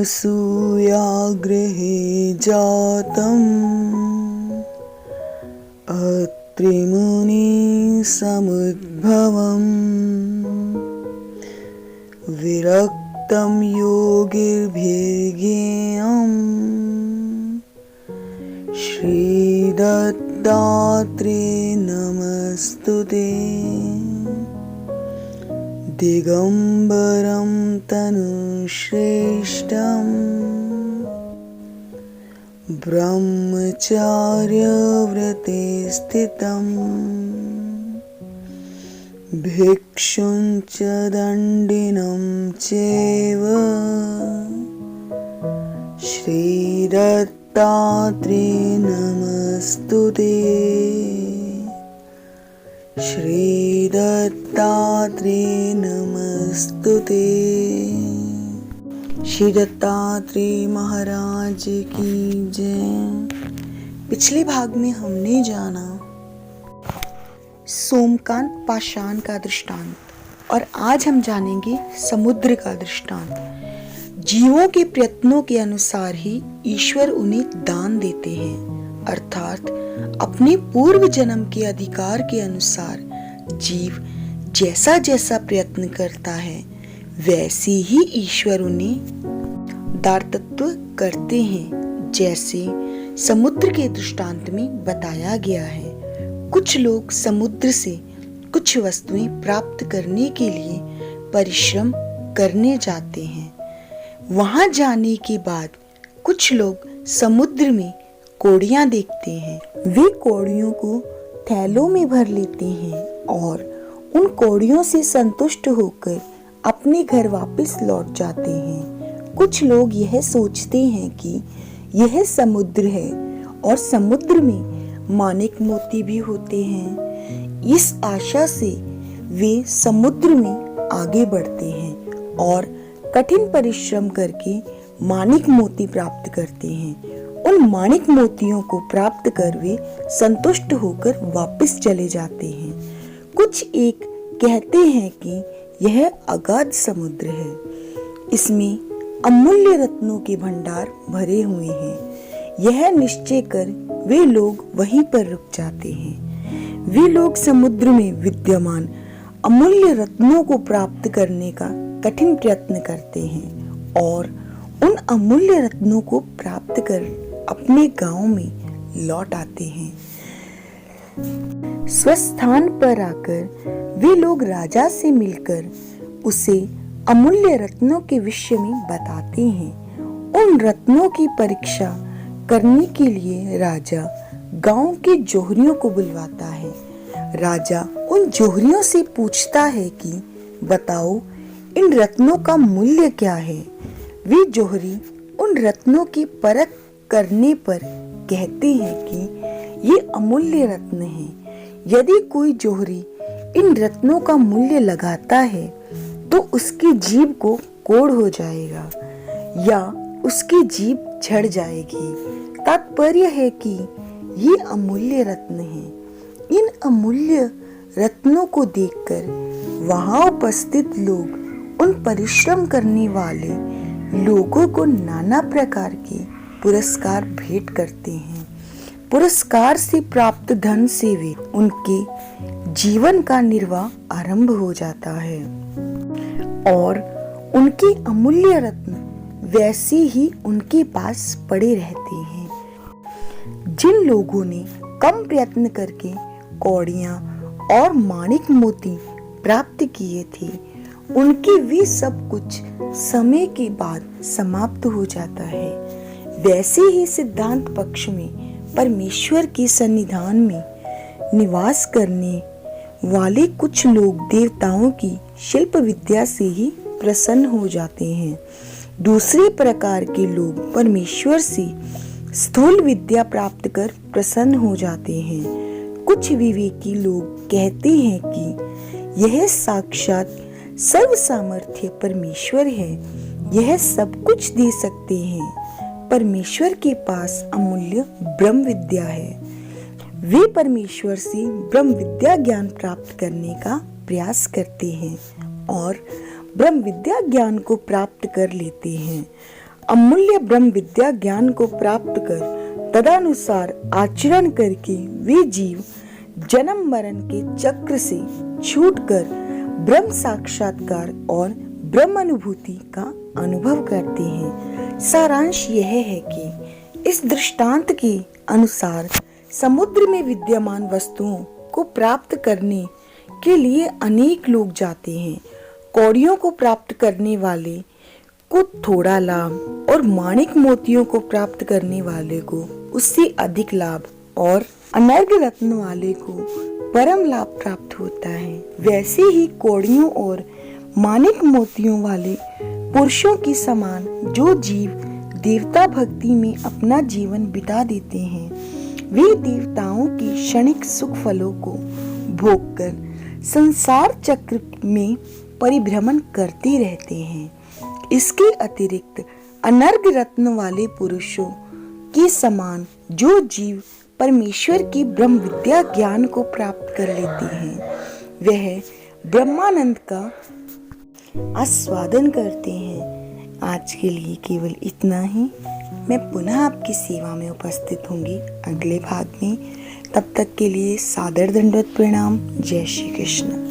अनसूयागृहे जातम् अत्रिमुनिसमुद्भवम् विरक्तं योगिभिर्ज्ञेयम् श्रीदत्तात्रेय नमस्तुते। दिगंबरं तनुश्रेष्ठं ब्रह्मचार्यव्रते स्थितं भिक्षुं च दण्डिनं चैव श्रीदत्तात्रेय नमस्तुते। श्रीदत्तात्रेय नमस्तुते। श्री दत्तात्रेय महाराज की जय। पिछले भाग में हमने जाना सोमकांत पाषाण का दृष्टांत और आज हम जानेंगे समुद्र का दृष्टांत। जीवों के प्रयत्नों के अनुसार ही ईश्वर उन्हें दान देते हैं, अर्थात अपने पूर्व जन्म के अधिकार के अनुसार जीव जैसा जैसा प्रयत्न करता है वैसे ही ईश्वर उन्हें दातृत्व करते हैं, जैसे समुद्र के दृष्टांत में बताया गया है। कुछ लोग समुद्र से कुछ वस्तुएं प्राप्त करने के लिए परिश्रम करने जाते हैं। वहां जाने के बाद कुछ लोग समुद्र में कौड़ियां देखते हैं। वे कौड़ियों को थैलों में भर लेते हैं और उन कौड़ियों से संतुष्ट होकर अपने घर वापस लौट जाते हैं। कुछ लोग यह सोचते हैं कि यह समुद्र है और समुद्र में माणिक मोती भी होते हैं। इस आशा से वे समुद्र में आगे बढ़ते हैं और कठिन परिश्रम करके माणिक मोती प्राप्त करते हैं। उन माणिक मोतियों को प्राप्त कर वे संतुष्ट होकर वापस चले जाते हैं। कुछ एक कहते हैं कि यह अगाध समुद्र है, इसमें अमूल्य रत्नों के भंडार भरे हुए हैं। यह निश्चय कर वे लोग वहीं पर रुक जाते हैं। वे लोग समुद्र में विद्यमान अमूल्य रत्नों को प्राप्त करने का कठिन प्रयत्न करते हैं और उन अमूल्य रत्नों को प्राप्त कर अपने गांव में लौट आते हैं। स्वस्थान पर आकर वे लोग राजा से मिलकर उसे अमूल्य रत्नों के विषय में बताते हैं। उन रत्नों की परीक्षा करने के लिए राजा गांव के जोहरियों को बुलवाता है। राजा उन जोहरियों से पूछता है कि बताओ इन रत्नों का मूल्य क्या है। वे जोहरी उन रत्नों की परख करने पर कहते हैं कि ये अमूल्य रत्न हैं। यदि कोई जोहरी इन रत्नों का मूल्य लगाता है तो उसकी जीभ को कोढ़ हो जाएगा या उसकी जीभ झड़ जाएगी। तात्पर्य है कि ये अमूल्य रत्न हैं। इन अमूल्य रत्नों को देखकर वहां उपस्थित लोग उन परिश्रम करने वाले लोगों को नाना प्रकार के पुरस्कार भेंट करते हैं। पुरस्कार से प्राप्त धन से वे उनके जीवन का निर्वाह आरंभ हो जाता है और उनके अमूल्य रत्न वैसे ही उनके पास पड़े रहते हैं। जिन लोगों ने कम प्रयत्न करके कौड़ियां और माणिक मोती प्राप्त किए थे उनके वे सब कुछ समय के बाद समाप्त हो जाता है। वैसे ही सिद्धांत पक्ष में परमेश्वर के सन्निधान में निवास करने वाले कुछ लोग देवताओं की शिल्प विद्या से ही प्रसन्न हो जाते हैं। दूसरे प्रकार के लोग परमेश्वर से स्थूल विद्या प्राप्त कर प्रसन्न हो जाते हैं। कुछ विवेकी लोग कहते हैं कि यह साक्षात सर्व सामर्थ्य परमेश्वर है, यह सब कुछ दे सकते हैं। परमेश्वर के पास अमूल्य ब्रह्म विद्या है। वे परमेश्वर से ब्रह्म विद्या ज्ञान प्राप्त करने का प्रयास करते हैं और ब्रह्म विद्या ज्ञान को प्राप्त कर लेते हैं। अमूल्य ब्रह्म विद्या ज्ञान को प्राप्त कर तदनुसार आचरण करके वे जीव जन्म मरण के चक्र से छूटकर ब्रह्म साक्षात्कार और ब्रह्म अनुभूति का अनुभव करते हैं। सारांश यह है कि इस दृष्टांत के अनुसार समुद्र में विद्यमान वस्तुओं को प्राप्त करने के लिए अनेक लोग जाते हैं। कौड़ियों को प्राप्त करने वाले को थोड़ा लाभ और माणिक मोतियों को प्राप्त करने वाले को उससे अधिक लाभ और अनर्घ रत्न वाले को परम लाभ प्राप्त होता है। वैसे ही कौड़ियों और माणिक मोतियों वाले पुरुषों की समान जो जीव देवता भक्ति में अपना जीवन बिता देते हैं, वे देवताओं की क्षणिक सुख फलों को भोगकर संसार चक्र में परिभ्रमण करते रहते हैं। इसके अतिरिक्त अनर्घ रत्न वाले पुरुषों के समान जो जीव परमेश्वर की ब्रह्म विद्या ज्ञान को प्राप्त कर लेते हैं, वह ब्रह्मानंद का आस्वादन करते हैं। आज के लिए केवल इतना ही। मैं पुनः आपकी सेवा में उपस्थित होंगी अगले भाग में। तब तक के लिए सादर दंडवत प्रणाम। जय श्री कृष्ण।